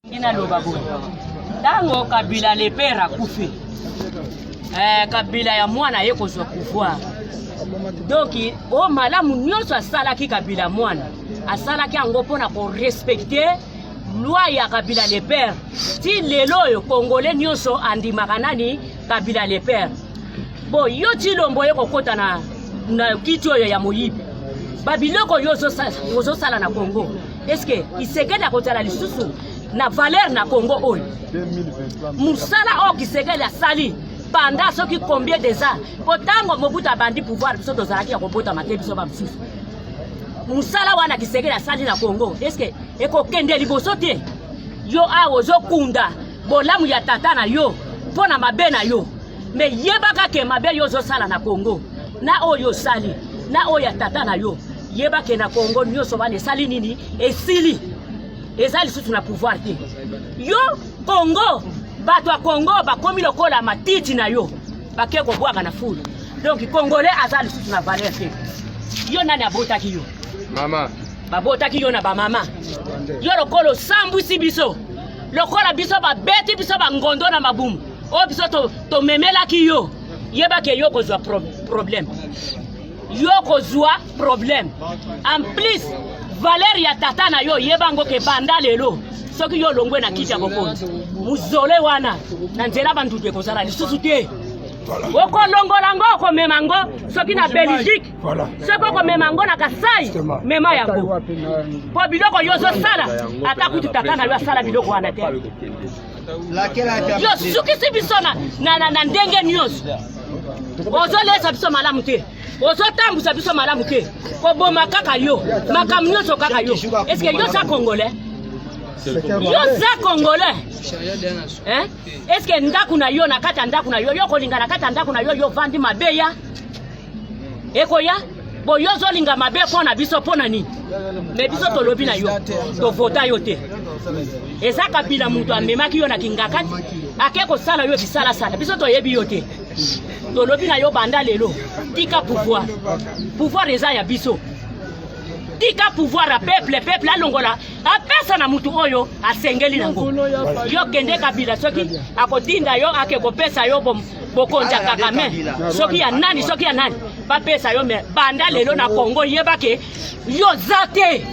Ina lobago. Tango Kabila le père akufi. Kabila ya mwana ye kozwa pouvoir. Donc o malamu nyonso asalaki Kabila mwana. Asalaki yango pona ko respecter loi ya Kabila le père. Ti lelo yo Congolais nyonso andimaka nani Kabila le père. Bo yo ti lombo ye kokota na kiti oyo ya moyibi. Babiloko yozo sala na Congo. Est-ce que isekela kotala lisusu na valeur na Congo oyo? Musala o kisekela sali panda soki combien des ans potango mobuta bandi pouvoir biso tozalaki ya kobota mate biso ba msusu. Musala wana kisekela sali na Congo. Est-ce que ekokende liboso te? Yo awo zo kunda bolamu ya tata na yo pona mabe na yo. Me yebaka ke mabe yo zo sala na Congo. Na oyo sali na oya tata na yo. Yeba ke na Congo nyonso bane sali nini esili ezali sutu na pouvoir te. Yo Congo bato a Congo bakomi lokola matiti na yo bake ko bwaka na fulu. Donc Congolais azali sutu na valeur te. Yo nani abotaki yo? Mama babotaki yo na ba mama. Yo lokolo sambusi biso lokola biso ba beti biso ba ngondo na mabumu o biso to memelaki yo. Yeba ke yo kozwa problème. Yo kozwa problème. En plus valeur ya tata na yo yebango ke banda lelo soki yo longwe na kiti ya bokonzi muzole wana na nzela bantu de kozala lisusu te. Oko longolango ko memango soki na Belgique soko ko memango na Kasai mema yango po biloko yo zo sala ata kuti tata na yo sala biloko wana te. Yo suki si biso na ndenge nyonso ozo lesa biso malamu te. Ozo tambusa biso malamu te. Ko boma kaka yo makamu nyonso kaka yo. Est-ce que yo sa Congolais? Yo sa Congolais? Est-ce que ndaku na yo na kata ndaku na yo yo kolinga na kata ndaku na yo vandi mabeya? Eko ya? Bo yo zo linga mabe pona biso pona ni. Me biso to lobi na yo. To vota yo te. Eza Kabila mutu amemaki yo na kingakati. Akeko sala yo bisala sala. Biso to yebi yo te. To lobi na yo banda lelo. Tika pouvoir. Pouvoir eza ya biso. Tika pouvoir a peuple alongola apesa na mutu oyo asengeli nango. Yo kende Kabila soki akotinda yo akeko pesa yo bokonja Kagame. Soki ya nani ba pesa yo me banda lelo na Congo yebake yo zate.